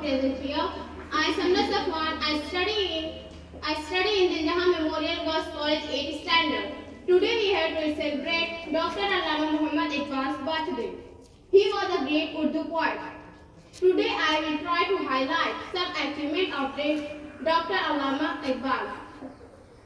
present here. I, Samna Safwan, I study in the Jahan Memorial Girls College 8th standard. Today we have to celebrate Dr. Allama Muhammad Iqbal's birthday. He was a great Urdu poet. Today I will try to highlight some achievements of Dr. Allama Iqbal.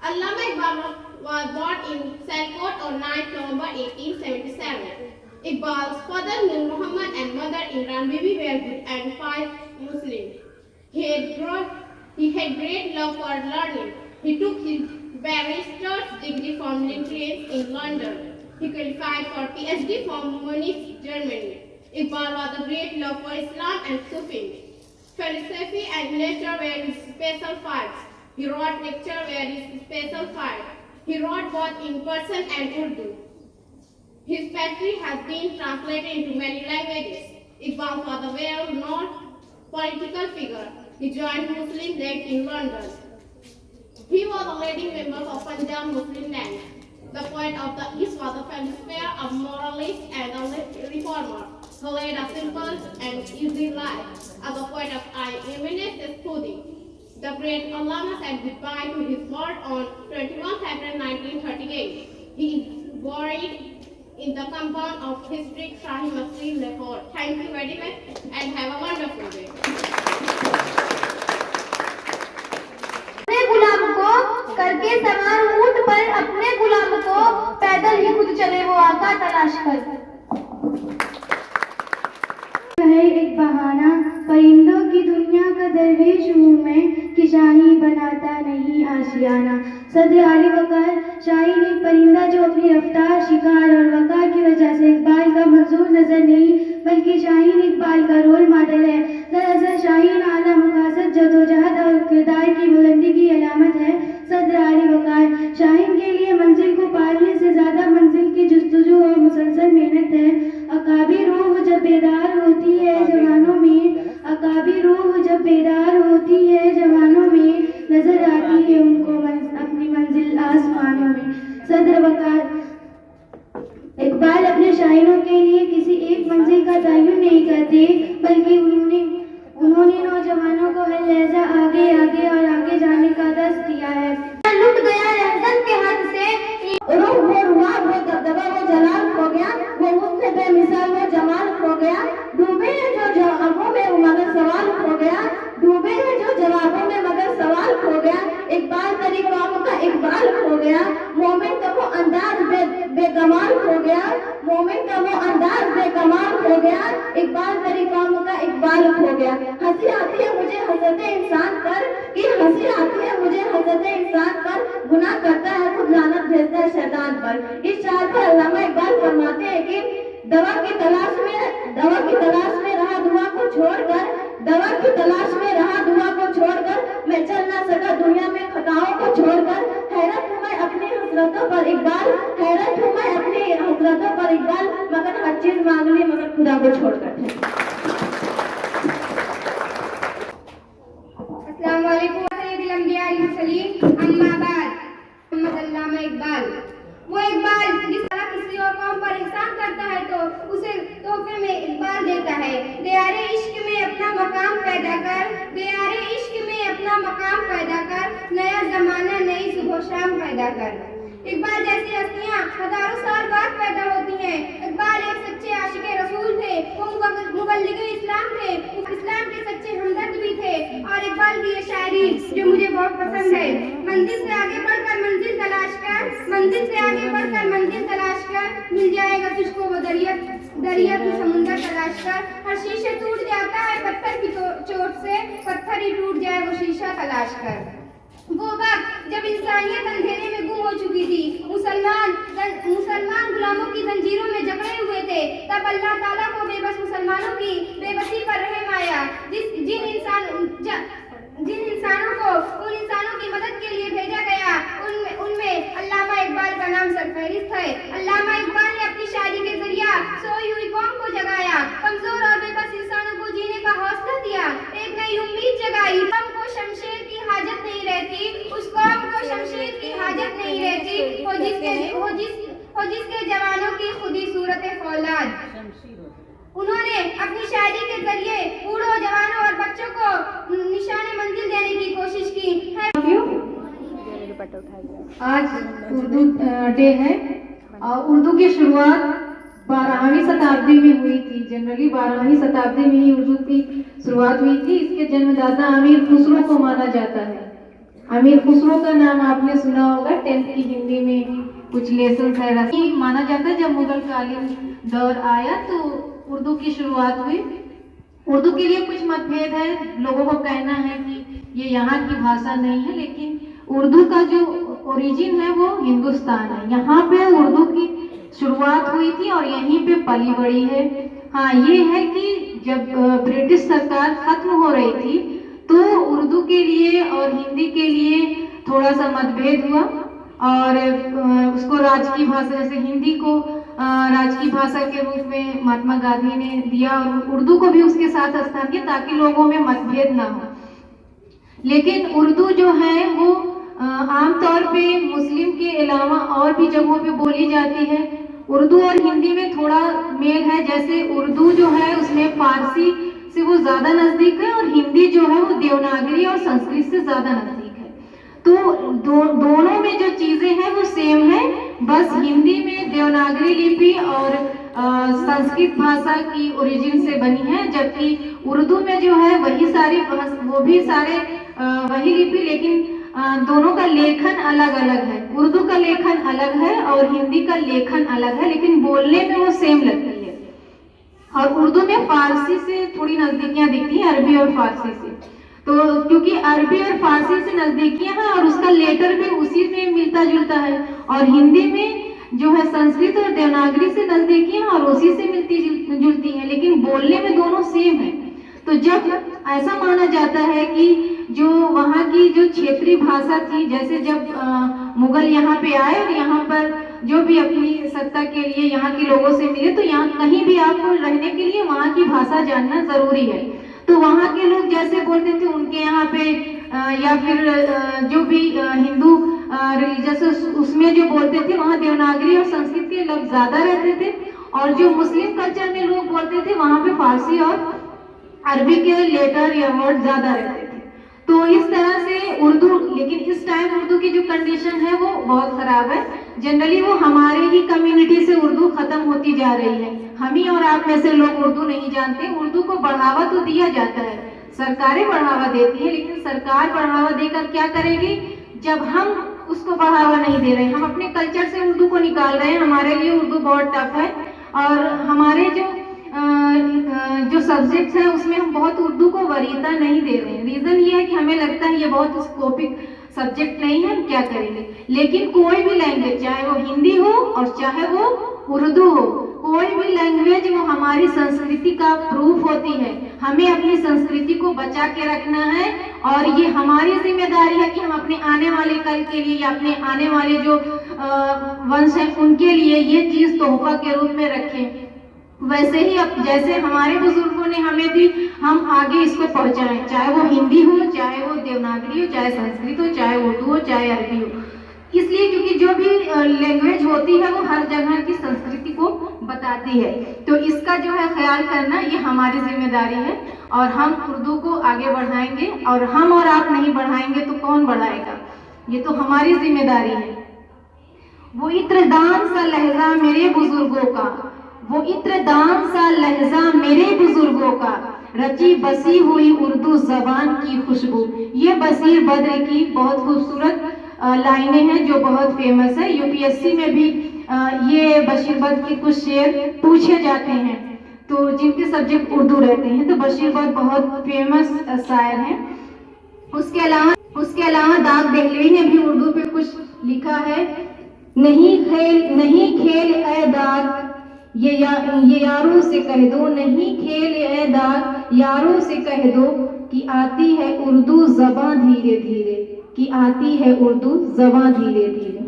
Allama Iqbal was born in Sialkot on 9 November 1877. Iqbal's father Nur Muhammad and mother Imran Bibi were good and pious Muslims. He had great love for learning. He took his barrister's degree from Lincoln in London. He qualified for PhD from Munich, Germany. Iqbal was a great love for Islam and Sufi. Philosophy and literature were his special fields. He wrote lectures were his special field. He wrote both in Persian and Urdu. His poetry has been translated into many languages. Iqbal was a well-known political figure. He joined Muslim League in London. He was a leading member of Punjab Muslim League. The poet of the East was a philosopher, a moralist, and a reformer. He led a simple and easy life. As a poet of eminence study, the great Allama said goodbye to his world on 21 February 1938. He is buried in the compound of historic Shahi Masjid, Lahore. Thank you very much and have a wonderful day. अपने गुलाम को करके सवार ऊंट पर अपने गुलाम को पैदल ही खुद चले वो आका तलाश कर। है एक बहाना परिंदों की दुनिया का दरवेश हूँ मैं कि शाही बनाता नहीं आशियाना। सदर आली वकार शाहीन एक परिंदा जो अपनी रफ्तार, शिकार और वकार की वजह से इकबाल का मंजूर नजर नहीं बल्कि शाहीन इकबाल का रोल मॉडल है। दरअसल शाहीन आला मकासद, जदोजहद और किरदार की बुलंदी की अलामत है। सदर आली वकार शाहीन के लिए मंजिल को पाने से ज्यादा मंजिल की जुस्तजू और मुसलसल मेहनत है। अकाबी रूह जब बेदार होती है जवानों में, अकाबी रूह जब बेदार होती है जवानों में, नजर आती है उनको अपनी मंजिल आसमानों में। सदर वकार इकबाल अपने शायरों के लिए किसी एक मंजिल का तयन नहीं करते बल्कि उन्होंने नौजवानों को हर लहजा आगे आगे और आगे जाने का दर्श दिया है। लुट गया रहसन के हाथ से रूह वो रुआ वो दबदबा वो जलाल खो गया, वो मुझसे बेमिसाल वो जमाल खो गया। डूबे हैं जो जवाबों में मगर सवाल खो गया, डूबे हैं जो जवाबों में मगर सवाल खो गया। इकबाल तेरी कौम का इकबाल खो गया, मोमिन का वो अंदाज बेकमाल खो गया, मोमिन का वो अंदाज बेकमाल खो गया। इकबाल तेरी कौम का इकबाल खो गया। हंसी आती है मुझे हसरत इंसान पर, कि हंसी आती है मुझे हसरत इंसान पर, गुनाह करता है खुद लानत भेजता है शैतान पर। इस शायर पर अल्लामा इकबाल फरमाते हैं कि दवा की तलाश में रहा दुआ को छोड़कर, दवा की तलाश में रहा दुआ को छोड़कर, मैं चल ना सका दुनिया में खताओं को छोड़कर। हैरत हूँ मैं अपनी हसरतों पर इकबाल, हैरत हूँ मैं अपनी हसरतों पर इकबाल, मगर हर चीज मांग ली मगर खुदा को छोड़कर। अस्सलाम वालेकुम सय्यदुल अंबिया वल मुरसलीन, अम्मा बाद। मोहम्मद अल्लामा इकबाल वो इकबाल जिस तरह किसी और कौम पर एहसान करता है तो उसे तोहफे में इकबाल देता है। दियारे इश्क में अपना मकाम पैदा कर, दियारे इश्क में अपना मकाम पैदा कर, नया जमाना नई सुबह शाम पैदा कर। इकबाल जैसी हस्तियां हजारों साल बाद पैदा होती हैं। इकबाल एक सच्चे आशिक रसूल थे, वो मुबल्लिग इस्लाम थे, इस्लाम के सच्चे हमदर्द भी थे। और इकबाल की ये शायरी जो मुझे बहुत पसंद है, मंजिल से आगे बढ़कर मंजिल तलाश कर, मंजिल से आगे बढ़कर मंजिल तलाश कर, मिल जाएगा तुझको वो दरिया की समुंदर तलाश कर। हर शीशे टूट जाता है पत्थर की चोट से, पत्थर ही टूट जाए वो शीशा तलाश कर। वो वक्त जब इंसानियत अंधेरे में गुम हो चुकी थी, मुसलमान गुलामों की जंजीरों में जकड़े हुए थे, तब अल्लाह ताला को बेबस मुसलमानों की बेबसी पर रहम आया। जिन इंसानों को उन इंसानों की मदद के लिए भेजा गया उनमें अल्लामा इकबाल का नाम सरफहरिस्त है। अल्लामा इकबाल ने अपनी शायरी के जरिया सोई हुई कौम को जगाया, कमजोर और बेबस इंसानों को जीने का हौसला दिया, एक नई उम्मीद जगाई। हमको शमशेर की हाजत नहीं रहती, उस कौम को शमशेर की हाजत नहीं रहती हो जिसके जवानों की खुदी सूरत फौलाद। उन्होंने अपनी शायरी के जरिए बूढ़ों, जवानों और बच्चों को निशाने मंजिल देने की कोशिश की है। आज उर्दू डे है और उर्दू की शुरुआत 12वीं शताब्दी में हुई थी। जनरली 12वीं शताब्दी में ही उर्दू की शुरुआत हुई थी। इसके जन्मदाता अमीर खुसरो को माना जाता है। अमीर खुसरो का नाम आपने सुना होगा, 10th की हिंदी में कुछ लेसन है। रसी माना जाता है जब मुगल कालीन दौर आया तो उर्दू की शुरुआत हुई। उर्दू के लिए कुछ मतभेद है, लोगों को कहना है कि ये यहाँ की भाषा नहीं है, लेकिन उर्दू का जो ओरिजिन है वो हिंदुस्तान है। यहाँ पे उर्दू की शुरुआत हुई थी और यहीं पे पली बड़ी है। हाँ, ये है कि जब ब्रिटिश सरकार खत्म हो रही थी तो उर्दू के लिए और हिंदी के लिए थोड़ा सा मतभेद हुआ और उसको राजकीय भाषा, जैसे हिंदी को राजकीय भाषा के रूप में महात्मा गांधी ने दिया और उर्दू को भी उसके साथ स्थान दिया ताकि लोगों में मतभेद ना हो। लेकिन उर्दू जो है वो आमतौर पे मुस्लिम के अलावा और भी जगहों पे बोली जाती है। उर्दू और हिंदी में थोड़ा मेल है, जैसे उर्दू जो है उसमें फारसी से वो ज्यादा नजदीक है और हिंदी जो है वो देवनागरी और संस्कृत से ज्यादा नजदीक है। तो दोनों में जो चीजें हैं वो सेम है, बस हिंदी में देवनागरी लिपि और संस्कृत भाषा की ओरिजिन से बनी है, जबकि उर्दू में जो है वही सारी वो भी सारे वही लिपि, लेकिन दोनों का लेखन अलग अलग है। उर्दू का लेखन अलग है और हिंदी का लेखन अलग है, लेकिन बोलने में वो सेम लगती है। और उर्दू में फारसी से थोड़ी नजदीकियां दिखती हैं, अरबी और फारसी से। तो क्योंकि अरबी और फारसी से नजदीकियां हैं और उसका लेटर भी उसी में मिलता जुलता है, और हिंदी में जो है संस्कृत और देवनागरी से नजदीकियां और उसी से मिलती जुलती है, लेकिन बोलने में दोनों सेम है। तो जब ऐसा माना जाता है कि जो वहाँ की जो क्षेत्रीय भाषा थी, जैसे जब मुगल यहाँ पे आए और यहाँ पर जो भी अपनी सत्ता के लिए यहाँ के लोगों से मिले, तो यहाँ कहीं भी आपको रहने के लिए वहाँ की भाषा जानना जरूरी है। तो वहाँ के लोग जैसे बोलते थे उनके यहाँ पे या फिर जो भी हिंदू रिलीजियस उसमें जो बोलते थे वहाँ देवनागरी और संस्कृत के लफ्ज ज्यादा रहते थे, और जो मुस्लिम कल्चर में लोग बोलते थे वहाँ पे फारसी और अरबी के लेटर या वर्ड ज्यादा रहते थे। तो इस तरह से उर्दू, लेकिन इस टाइम उर्दू की जो कंडीशन है वो बहुत खराब है। जनरली वो हमारे ही कम्युनिटी से उर्दू खत्म होती जा रही है। हम ही और आप में से लोग उर्दू नहीं जानते। उर्दू को बढ़ावा तो दिया जाता है, सरकारें बढ़ावा देती है, लेकिन सरकार बढ़ावा देकर क्या करेगी जब हम उसको बढ़ावा नहीं दे रहे हैं। हम अपने कल्चर से उर्दू को निकाल रहे हैं। हमारे लिए उर्दू बहुत टफ है और हमारे जो सब्जेक्ट्स हैं उसमें हम बहुत उर्दू को वरीयता नहीं दे रहे हैं। रीजन ये है कि हमें लगता है ये बहुत स्कोपिक सब्जेक्ट नहीं है, हम क्या करेंगे। लेकिन कोई भी लैंग्वेज, चाहे वो हिंदी हो और चाहे वो उर्दू हो, कोई भी लैंग्वेज वो हमारी संस्कृति का प्रूफ होती है। हमें अपनी संस्कृति को बचा के रखना है और ये हमारी जिम्मेदारी है कि हम अपने आने वाले कल के लिए या अपने आने वाले जो वंश है उनके लिए ये चीज तोहफा के रूप में रखें। वैसे ही अब जैसे हमारे बुजुर्गों ने हमें दी, हम आगे इसको पहुंचाएं, चाहे वो हिंदी हो, चाहे वो देवनागरी हो, चाहे संस्कृत हो, चाहे उर्दू हो, चाहे अरबी हो। इसलिए क्योंकि जो भी लैंग्वेज होती है वो हर जगह की संस्कृति को बताती है। तो इसका जो है ख्याल करना ये हमारी जिम्मेदारी है और हम उर्दू को आगे बढ़ाएंगे। और हम और आप नहीं बढ़ाएंगे तो कौन बढ़ाएगा, ये तो हमारी जिम्मेदारी है। वो इत्रदान सा लहजा मेरे बुजुर्गों का, वो इत्रदान सा लहजा मेरे बुजुर्गों का, रची बसी हुई उर्दू जबान की खुशबू। ये बशीर बद्र की बहुत खूबसूरत लाइनें हैं जो बहुत फेमस है। यूपीएससी में भी ये बशीर बद्र के कुछ शेर पूछे जाते हैं, तो जिनके सब्जेक्ट उर्दू रहते हैं। तो बशीर बद्र बहुत फेमस शायर हैं। उसके अलावा दाग देहलवी ने भी उर्दू पे कुछ लिखा है। नहीं खेल ए दाग ये यारों से कह दो, नहीं खेल ए दाग यारों से कह दो कि आती है उर्दू ज़बां धीरे धीरे, कि आती है उर्दू ज़बां धीरे धीरे।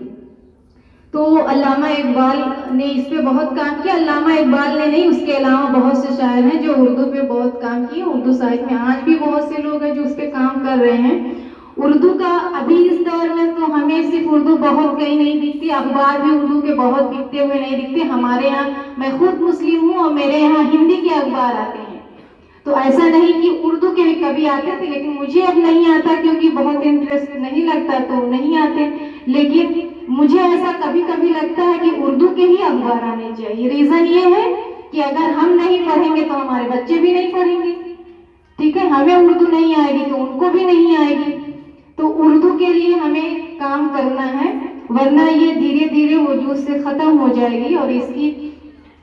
तो अल्लामा इकबाल ने इस पे बहुत काम किया। अल्लामा इकबाल ने नहीं, उसके अलावा बहुत से शायर हैं जो उर्दू पे बहुत काम किए। उर्दू साहित्य में आज भी बहुत से लोग हैं जो उस पे काम कर रहे हैं। उर्दू का अभी इस दौर में तो हमें सिर्फ उर्दू बहुत कहीं नहीं दिखती, अखबार भी उर्दू के बहुत बिकते हुए नहीं दिखते। हमारे यहाँ, मैं खुद मुस्लिम हूँ और मेरे यहाँ हिंदी के अखबार आते हैं। तो ऐसा नहीं कि उर्दू के भी कभी आते थे, लेकिन मुझे अब नहीं आता क्योंकि बहुत इंटरेस्ट नहीं लगता तो नहीं आते। लेकिन मुझे ऐसा कभी कभी लगता है कि उर्दू के ही अखबार आने चाहिए। रीजन ये है कि अगर हम नहीं पढ़ेंगे तो हमारे बच्चे भी नहीं पढ़ेंगे, ठीक है। हमें उर्दू नहीं आएगी तो उनको भी नहीं आएगी। तो उर्दू के लिए हमें काम करना है, वरना ये धीरे धीरे वजूद से खत्म हो जाएगी और इसकी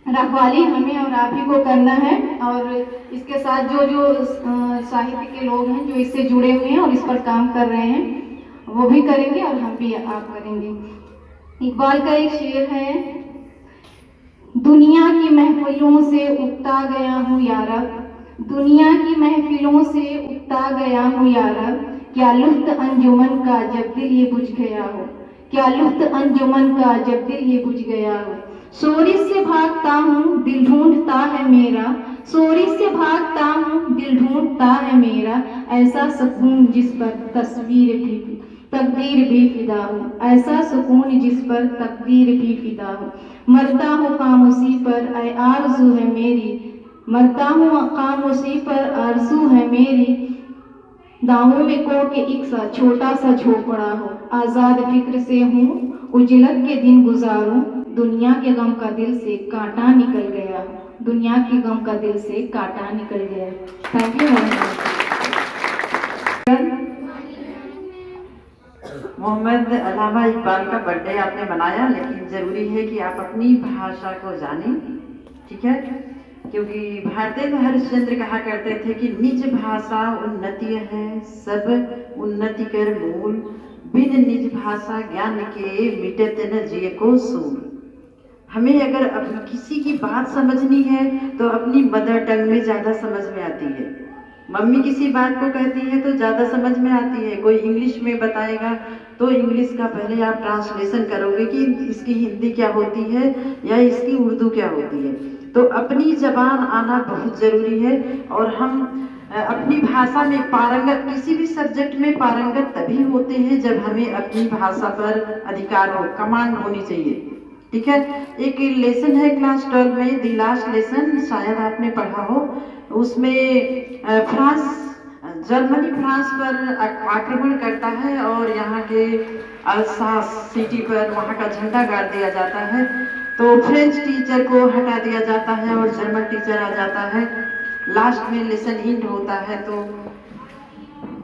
रखवाली हमें और आप ही को करना है। और इसके साथ जो जो साहित्य के लोग हैं जो इससे जुड़े हुए हैं और इस पर काम कर रहे हैं वो भी करेंगे और हम भी आप करेंगे। इकबाल का एक शेर है, दुनिया की महफिलों से उगता गया हूँ यारब, दुनिया की महफिलों से उगता गया हूँ यारब, क्या लुफ्त अंजुमन का जब दिल ये बुझ गया हो, क्या लुफ्त अंजुमन का जब दिल ये बुझ गया हो। सोरी से भागता हूँ दिल ढूंढता है मेरा, सोरी से भागता हूँ दिल ढूंढता है मेरा, ऐसा सुकून जिस पर तस्वीर भी तकदीर भी फिदा हो, ऐसा सुकून जिस पर तकदीर भी फिदा हो। मरता हूँ खामोशी पर ऐ आरज़ू है मेरी, मरता हूँ खामोशी पर आरज़ू है मेरी, दामों में कोट के एक सा छोटा सा झोपड़ा हो, आज़ाद फिक्र से हूँ उजलत के दिन गुजारूं, दुनिया के गम का दिल से कांटा निकल गया, दुनिया के गम का दिल से कांटा निकल गया। Thank you. मोहम्मद अल्लामा इकबाल का बर्थडे आपने मनाया, लेकिन ज़रूरी है कि आप अपनी भाषा को जानें, ठीक है। क्योंकि भारतेंदु हरिश्चंद्र कहा करते थे कि निज भाषा उन्नति है सब उन्नति कर मूल, बिन निज भाषा ज्ञान के मिटत न जिय को सूल। हमें अगर किसी की बात समझनी है तो अपनी मदर टंग में ज़्यादा समझ में आती है। मम्मी किसी बात को कहती है तो ज़्यादा समझ में आती है, कोई इंग्लिश में बताएगा तो इंग्लिश का पहले आप ट्रांसलेशन करोगे कि इसकी हिंदी क्या होती है या इसकी उर्दू क्या होती है। तो अपनी ज़बान आना बहुत ज़रूरी है। और हम अपनी भाषा में पारंगत, किसी भी सब्जेक्ट में पारंगत तभी होते हैं जब हमें अपनी भाषा पर अधिकार हो, कमांड होनी चाहिए, ठीक है। एक लेसन है क्लास 12 में, द लास्ट लेसन, शायद आपने पढ़ा हो। उसमें जर्मनी फ्रांस पर आक्रमण करता है और यहाँ के अल्सास सिटी पर वहाँ का झंडा गाड़ दिया जाता है। तो फ्रेंच टीचर को हटा दिया जाता है और जर्मन टीचर आ जाता है। लास्ट में लेसन एंड होता है तो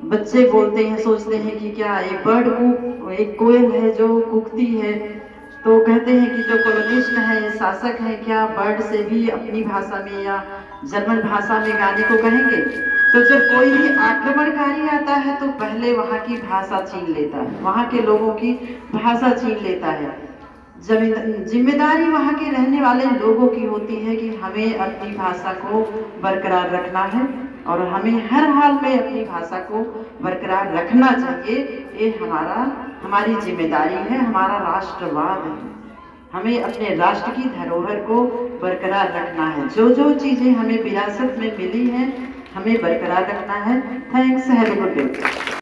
बच्चे बोलते हैं, सोचते हैं कि क्या एक बर्ड को, एक कोयल है जो कूकती है, तो कहते हैं कि जो कॉलोनिस्ट है, ये शासक है, क्या बर्ड से भी अपनी भाषा में या जर्मन भाषा में गाने को कहेंगे। तो जब कोई भी आक्रमणकारी आता है तो पहले वहाँ की भाषा छीन लेता है, वहाँ के लोगों की भाषा छीन लेता है। जिम्मेदारी वहाँ के रहने वाले लोगों की होती है कि हमें अपनी भाषा को बरकरार रखना है और हमें हर हाल में अपनी भाषा को बरकरार रखना चाहिए। ये हमारी जिम्मेदारी है, हमारा राष्ट्रवाद है। हमें अपने राष्ट्र की धरोहर को बरकरार रखना है। जो जो चीज़ें हमें विरासत में मिली हैं हमें बरकरार रखना है। Thanks, have a good day.